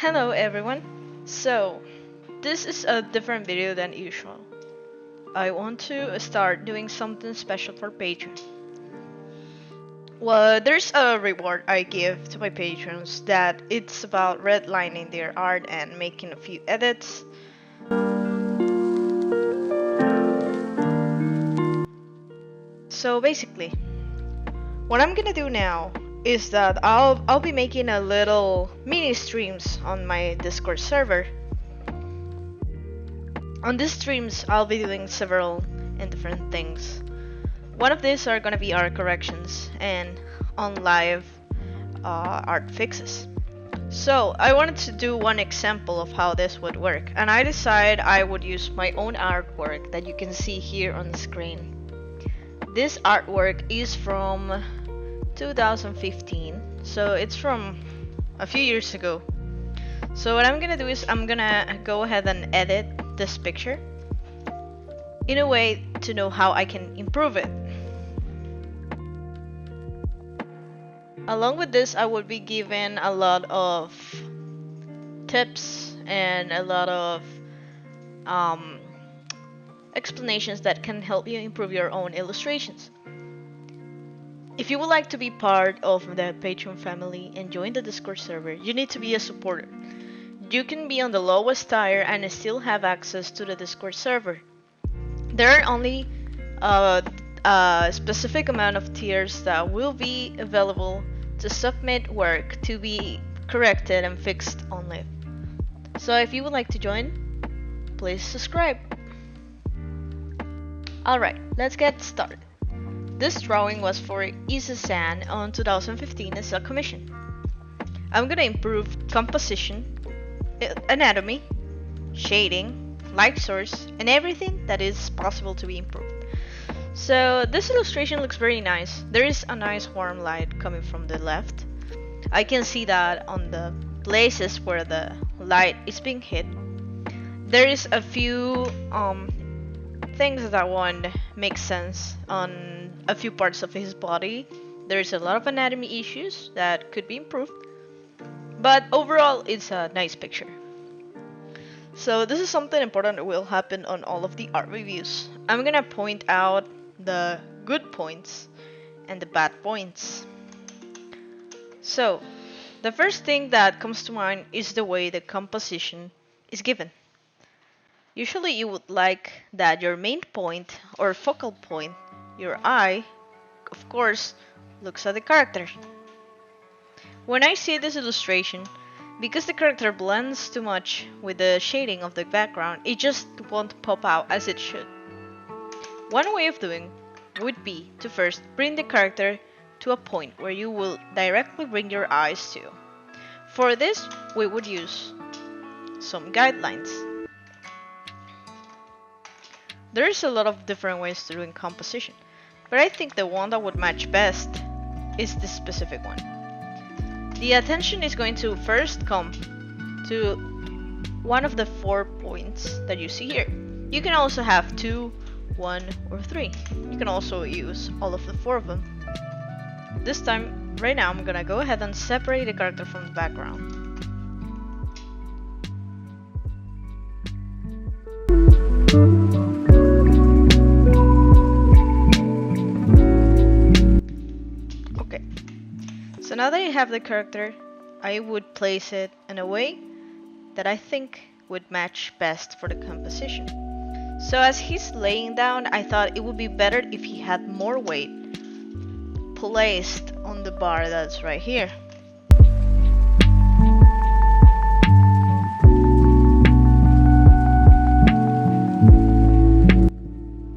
Hello everyone. So, this is a different video than usual. I want to start doing something special for Patreon. Well, there's a reward I give to my patrons that it's about redlining their art and making a few edits. So basically, what I'm gonna do now is that I'll be making a little mini streams on my Discord server. On these streams, I'll be doing several and different things. One of these are gonna be art corrections and on live art fixes. So I wanted to do one example of how this would work, and I decided I would use my own artwork that you can see here on the screen. This artwork is from 2015, so it's from a few years ago. So what I'm gonna do is I'm gonna go ahead and edit this picture in a way to know how I can improve it. Along with this, I will be given a lot of tips and a lot of explanations that can help you improve your own illustrations. If you would like to be part of the Patreon family and join the Discord server, you need to be a supporter. You can be on the lowest tier and still have access to the Discord server. There are only a specific amount of tiers that will be available to submit work to be corrected and fixed on live. So if you would like to join, please subscribe. Alright, let's get started. This drawing was for Isa-san on 2015 as a commission. I'm gonna improve composition, anatomy, shading, light source, and everything that is possible to be improved. So this illustration looks very nice. There is a nice warm light coming from the left. I can see that on the places where the light is being hit. There is a few things that won't make sense on a few parts of his body. There's a lot of anatomy issues that could be improved, but overall it's a nice picture. So this is something important that will happen on all of the art reviews. I'm gonna point out the good points and the bad points. So the first thing that comes to mind is the way the composition is given. Usually you would like that your main point or focal point, your eye, of course, looks at the character. When I see this illustration, because the character blends too much with the shading of the background, it just won't pop out as it should. One way of doing would be to first bring the character to a point where you will directly bring your eyes to. For this, we would use some guidelines. There's a lot of different ways to doing composition, but I think the one that would match best is this specific one. The attention is going to first come to one of the 4 points that you see here. You can also have 2, 1, or 3. You can also use all of the 4 of them. This time, right now, I'm gonna go ahead and separate the character from the background. Okay, so now that I have the character, I would place it in a way that I think would match best for the composition. So as he's laying down, I thought it would be better if he had more weight placed on the bar that's right here.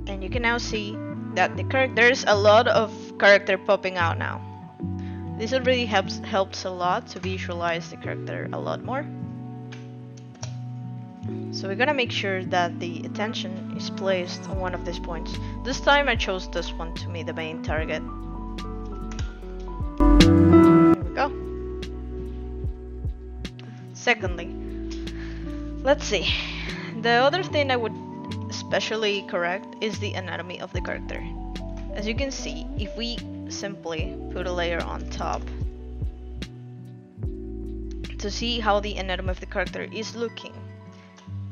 And you can now see that there's a lot of character popping out now. This already helps a lot to visualize the character a lot more. So we're gonna make sure that the attention is placed on one of these points. This time I chose this one to be the main target. There we go. Secondly, let's see. The other thing I would especially correct is the anatomy of the character. As you can see, if we simply put a layer on top, to see how the anatomy of the character is looking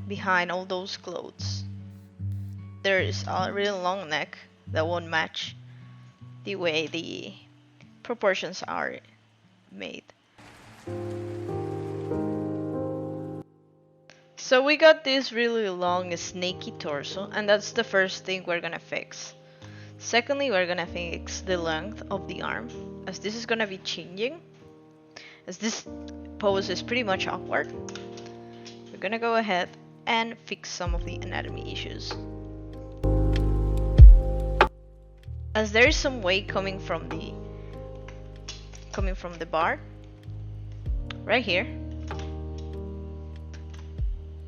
behind all those clothes. There is a really long neck that won't match the way the proportions are made. So we got this really long snaky torso, and that's the first thing we're gonna fix. Secondly, we're gonna fix the length of the arm, as this is gonna be changing. As this pose is pretty much awkward, we're gonna go ahead and fix some of the anatomy issues. As there is some weight coming from the bar right here,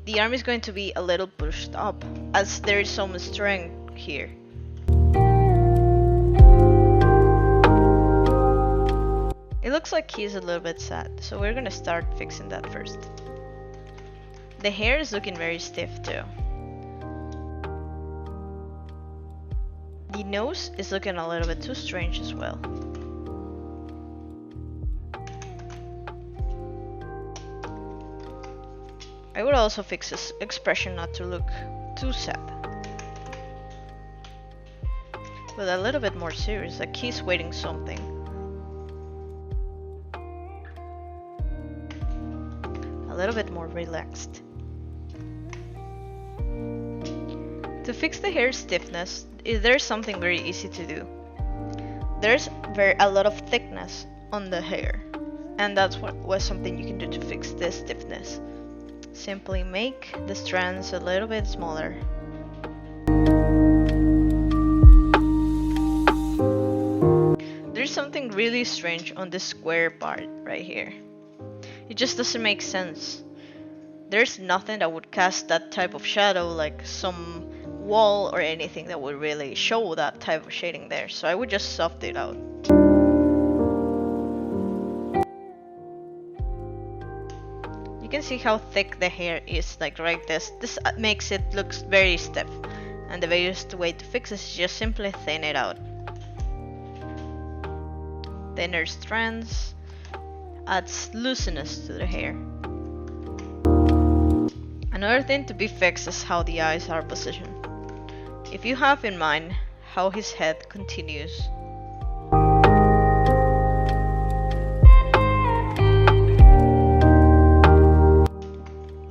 the arm is going to be a little pushed up as there is some strength here. It looks like he's a little bit sad, so we're gonna start fixing that first. The hair is looking very stiff too. The nose is looking a little bit too strange as well. I would also fix his expression not to look too sad, but a little bit more serious, like he's waiting something. A little bit more relaxed. To fix the hair stiffness, there's something very easy to do. There's a lot of thickness on the hair, and that's what something you can do to fix this stiffness. Simply make the strands a little bit smaller. There's something really strange on this square part right here. It just doesn't make sense. There's nothing that would cast that type of shadow, like some wall or anything that would really show that type of shading there, so I would just soft it out. You can see how thick the hair is, like right this makes it look very stiff, and the best way to fix this is just simply thin it out. Thinner strands adds looseness to the hair. Another thing to be fixed is how the eyes are positioned. If you have in mind how his head continues,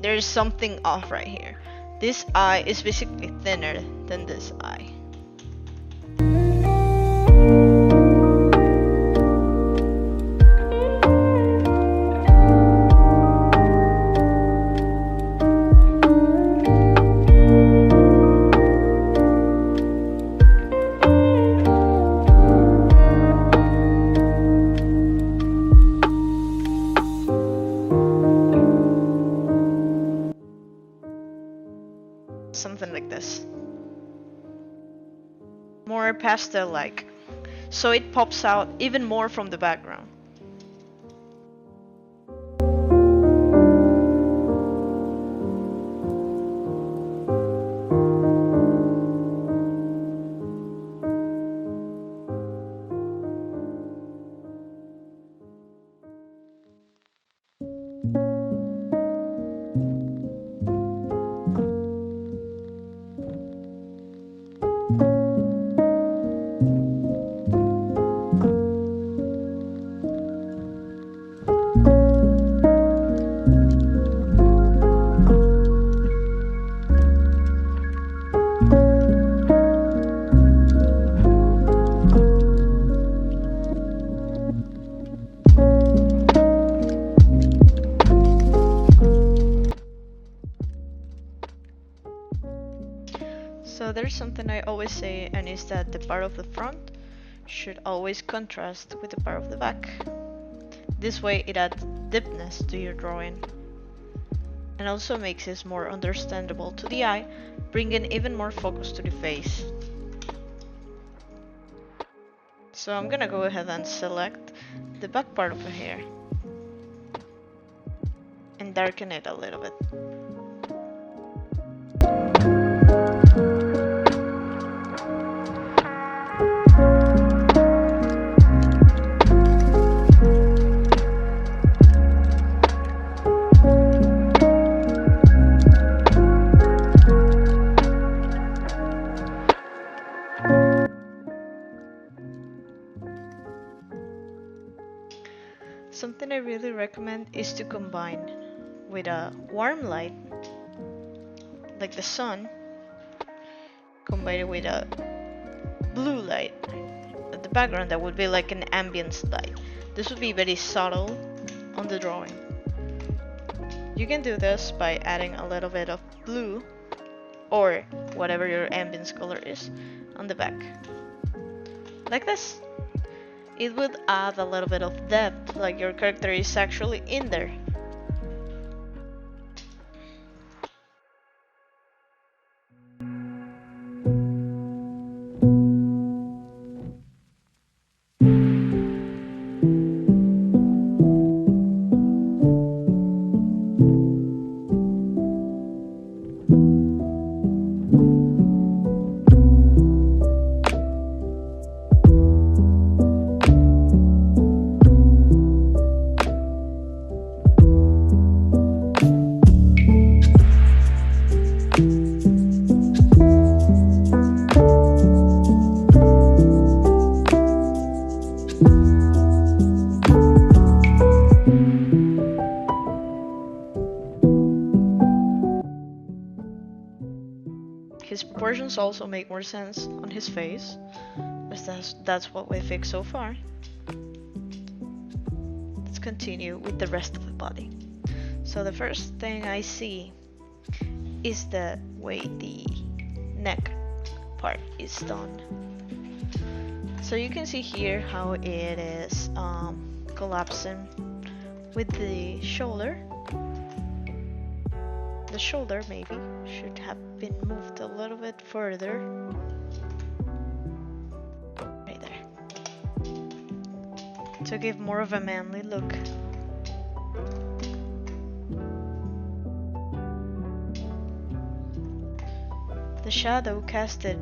there is something off right here. This eye is basically thinner than this eye. Something like this. More pastel-like, so it pops out even more from the background. So there's something I always say, and is that the part of the front should always contrast with the part of the back. This way it adds deepness to your drawing, and also makes it more understandable to the eye, bringing even more focus to the face. So I'm gonna go ahead and select the back part of the hair and darken it a little bit. really recommend is to combine with a warm light, like the sun, combine it with a blue light at the background that would be like an ambient light. This would be very subtle on the drawing. You can do this by adding a little bit of blue or whatever your ambience color is on the back. Like this. It would add a little bit of depth, like your character is actually in there. His proportions also make more sense on his face, but that's what we fixed so far. Let's continue with the rest of the body. So the first thing I see is the way the neck part is done. So you can see here how it is collapsing with the shoulder. The shoulder maybe should have been moved a little bit further. Right there. To give more of a manly look. The shadow casted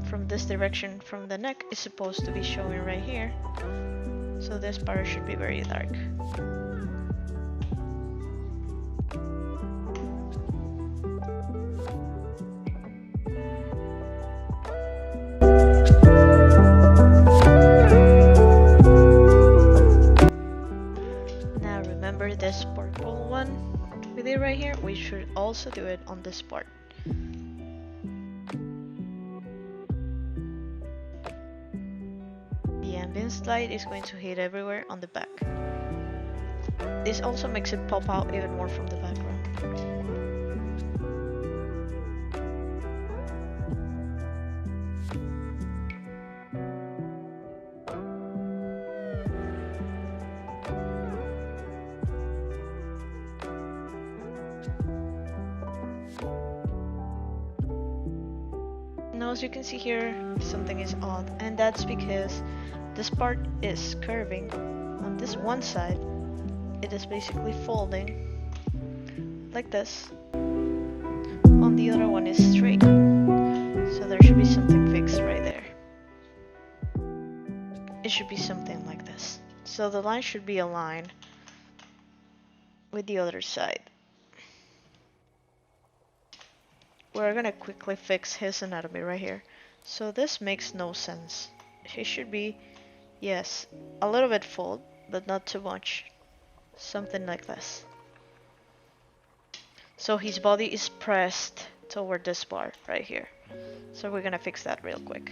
from this direction from the neck is supposed to be showing right here. So this part should be very dark. This purple one we did right here, we should also do it on this part. The ambience light is going to hit everywhere on the back. This also makes it pop out even more from the background. Now as you can see here, something is odd, and that's because this part is curving. On this one side, it is basically folding like this. On the other one is straight. So there should be something fixed right there. It should be something like this. So the line should be aligned with the other side. We're gonna quickly fix his anatomy right here. So this makes no sense. He should be, yes, a little bit fold, but not too much. Something like this. So his body is pressed toward this part right here. So we're gonna fix that real quick.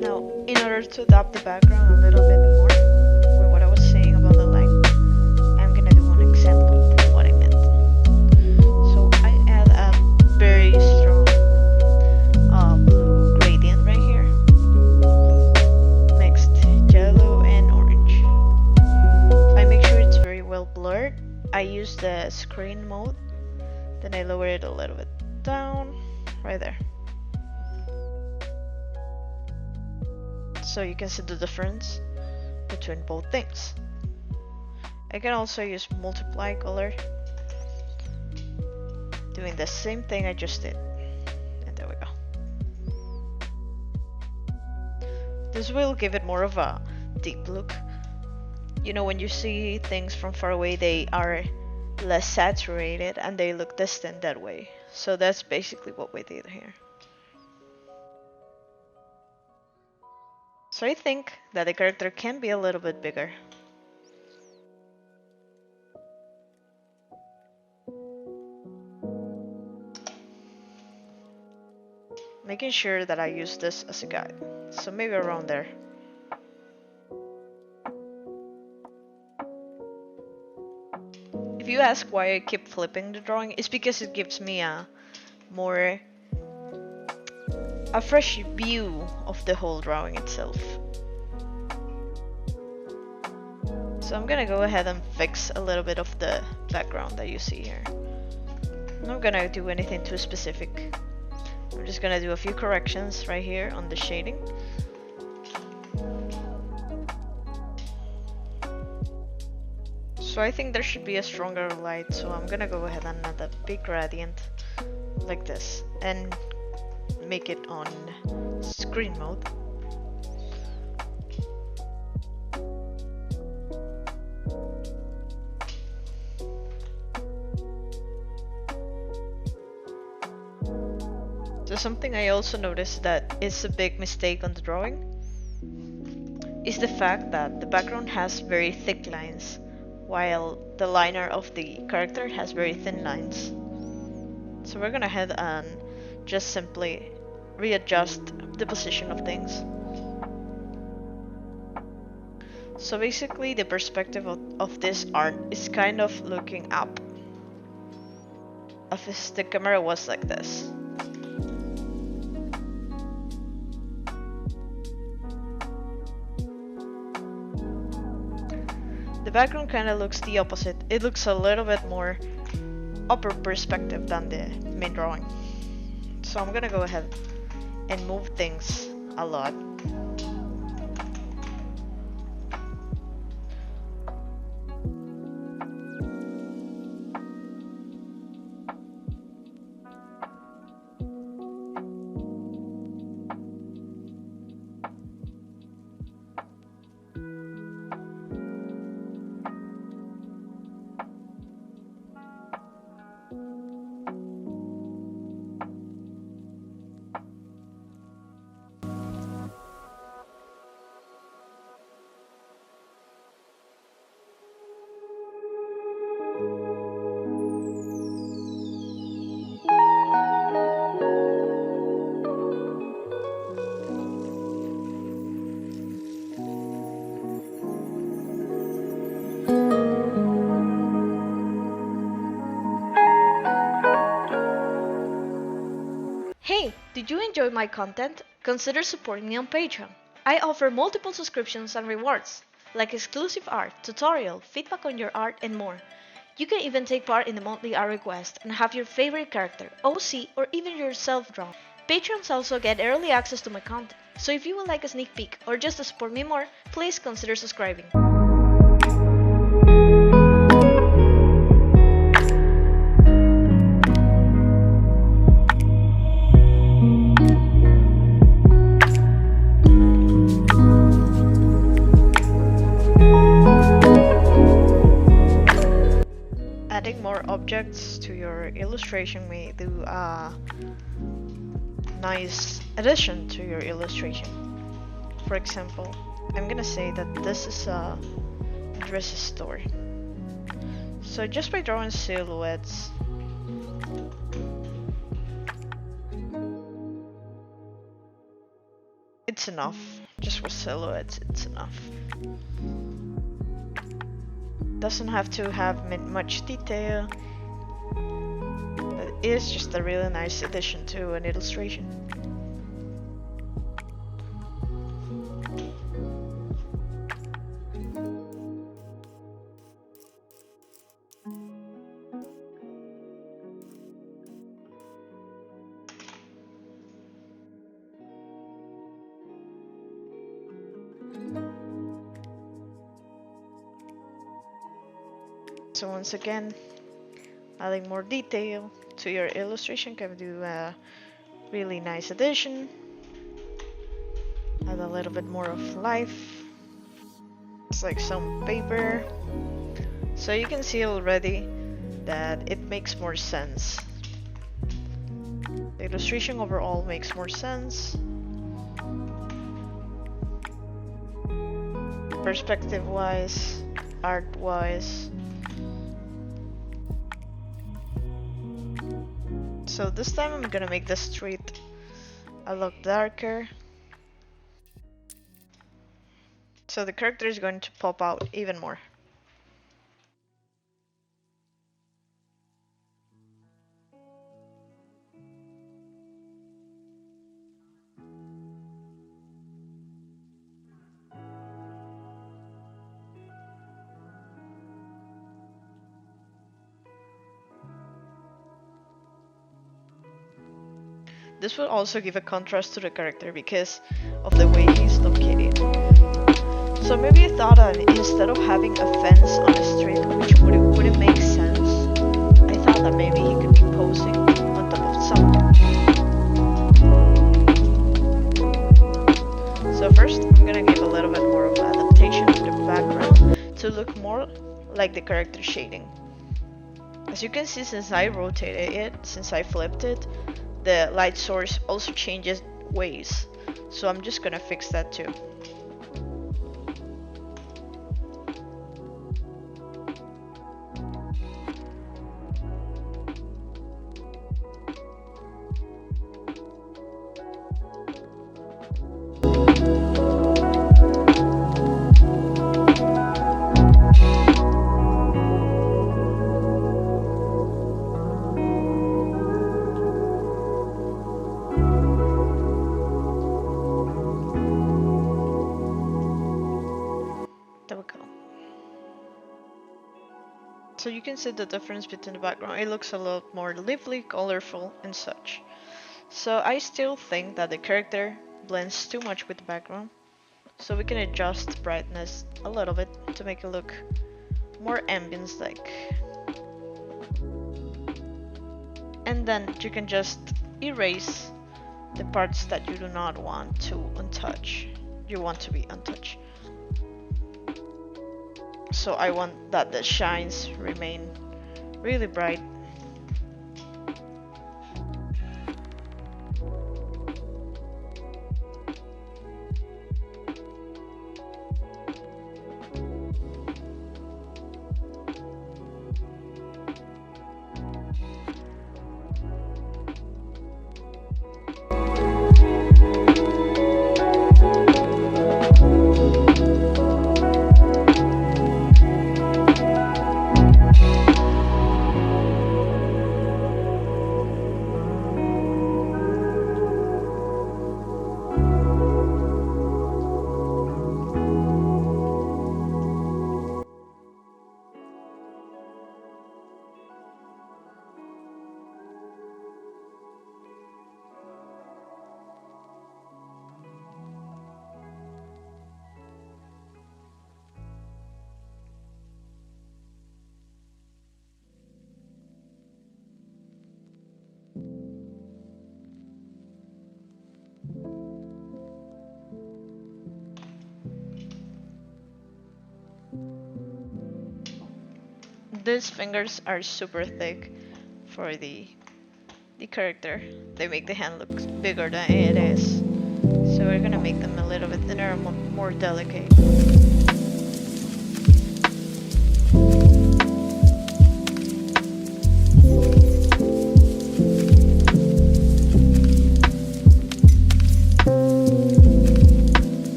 Now, in order to adapt the background a little bit more with what I was saying about the light, I'm gonna do one example of what I meant. So I add a very strong blue gradient right here, mixed yellow and orange. I make sure it's very well blurred. I use the screen mode, then I lower it a little bit down, right there. So you can see the difference between both things. I can also use multiply color, doing the same thing I just did. And there we go. This will give it more of a deep look. You know, when you see things from far away, they are less saturated and they look distant that way. So that's basically what we did here. So I think that the character can be a little bit bigger. Making sure that I use this as a guide. So maybe around there. If you ask why I keep flipping the drawing, it's because it gives me a fresh view of the whole drawing itself. So I'm gonna go ahead and fix a little bit of the background that you see here. I'm not gonna do anything too specific. I'm just gonna do a few corrections right here on the shading. So I think there should be a stronger light, so I'm gonna go ahead and add a big gradient like this and make it on screen mode. So something I also noticed that is a big mistake on the drawing is the fact that the background has very thick lines while the liner of the character has very thin lines. So we're gonna head and just simply readjust the position of things. So basically the perspective of this art is kind of looking up. If the camera was like this. The background kind of looks the opposite. It looks a little bit more upper perspective than the main drawing. So I'm gonna go ahead and move things a lot. Hey, did you enjoy my content? Consider supporting me on Patreon. I offer multiple subscriptions and rewards, like exclusive art, tutorial, feedback on your art, and more. You can even take part in the monthly art request and have your favorite character, OC, or even yourself drawn. Patrons also get early access to my content, so if you would like a sneak peek or just to support me more, please consider subscribing. Adding more objects to your illustration may do a nice addition to your illustration. For example, I'm gonna say that this is a dress store. So just by drawing silhouettes, it's enough. Just with silhouettes, it's enough. Doesn't have to have much detail, but it is just a really nice addition to an illustration. So once again, adding more detail to your illustration can do a really nice addition. Add a little bit more of life. It's like some paper. So you can see already that it makes more sense. The illustration overall makes more sense. Perspective wise, art wise. So this time I'm gonna make the street a lot darker. So the character is going to pop out even more. This will also give a contrast to the character because of the way he's located. So maybe I thought that instead of having a fence on the street, which wouldn't make sense, I thought that maybe he could be posing on top of something. So first I'm gonna give a little bit more of adaptation to the background to look more like the character shading. As you can see, since I rotated it, since I flipped it, the light source also changes ways, so I'm just gonna fix that too. So you can see the difference between the background. It looks a lot more lively, colorful, and such. So I still think that the character blends too much with the background. So we can adjust brightness a little bit to make it look more ambience-like. And then you can just erase the parts that you do not want to untouch. You want to be untouched. So I want that the shines remain really bright. These fingers are super thick for the character. They make the hand look bigger than it is. So we're gonna make them a little bit thinner and more delicate.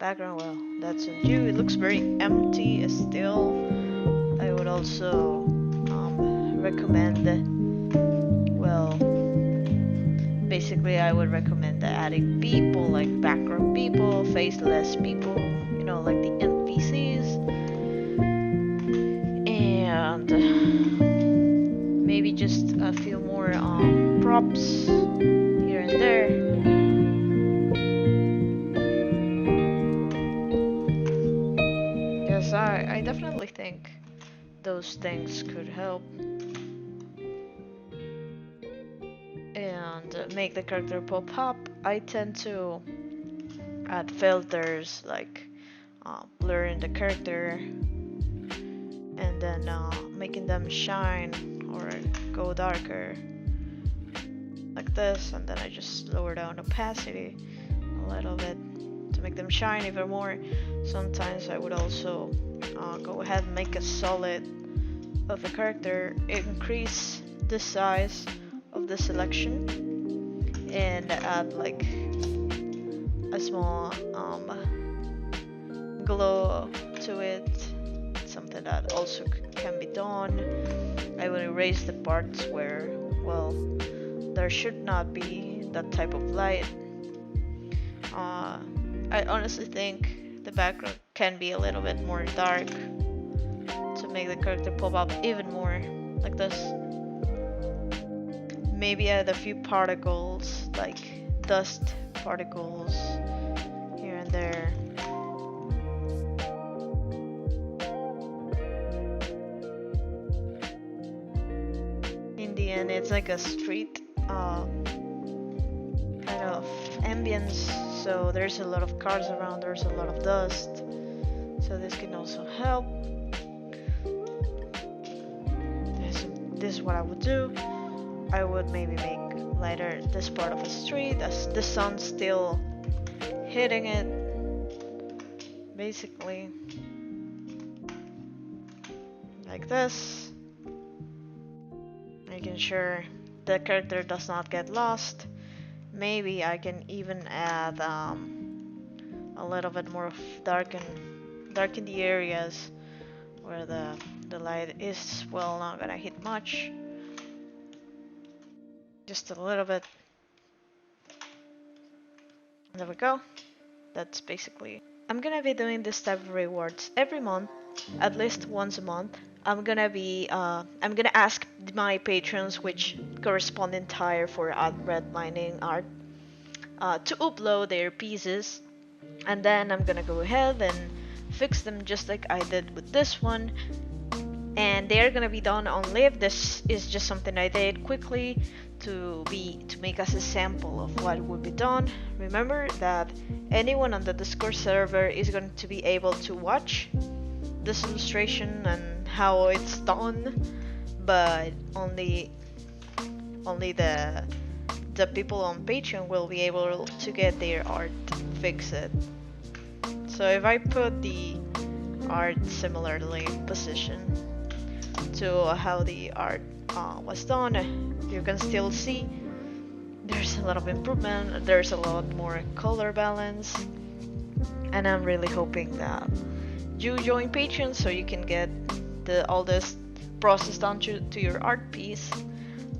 background, well, that's on you. It looks very empty still. I would also recommend, well, basically I would recommend adding people, like background people, faceless people, you know, like the NPCs, and maybe just a few more props here and there. Yes, I definitely think those things could help and make the character pop up. I tend to add filters like blurring the character and then making them shine or go darker like this, and then I just lower down opacity a little bit to make them shine even more. Sometimes I would also go ahead and make a solid of the character, increase the size of the selection, and add like a small glow to it, something that also can be done. I will erase the parts where, well, there should not be that type of light. I honestly think the background can be a little bit more dark to make the character pop up even more, like this. Maybe add a few particles, like dust particles here and there. In the end, it's like a street kind of ambience, so there's a lot of cars around, there's a lot of dust, so this can also help. This is what I would do. I would maybe make lighter this part of the street as the sun's still hitting it, basically like this, making sure the character does not get lost. Maybe I can even add a little bit more of darken the areas where the light is, well, not gonna hit much. Just a little bit. There we go. That's basically. I'm gonna be doing this type of rewards every month, at least once a month. I'm gonna ask my patrons, which correspond entire for red mining art, to upload their pieces, and then I'm gonna go ahead and fix them just like I did with this one, and they are gonna be done on live. This is just something I did quickly to make us a sample of what would be done. Remember that anyone on the Discord server is going to be able to watch this illustration and how it's done, but only the people on Patreon will be able to get their art fixed. So if I put the art similarly positioned to how the art was done, you can still see there's a lot of improvement, there's a lot more color balance, and I'm really hoping that you join Patreon so you can get all this process done to your art piece.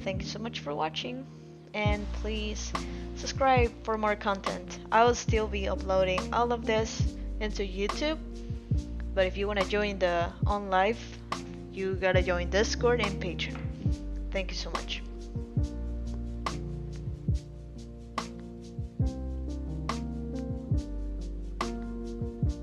Thank you so much for watching, and please subscribe for more content. I will still be uploading all of this into YouTube, but if you want to join the on live, you gotta join Discord and Patreon. Thank you so much.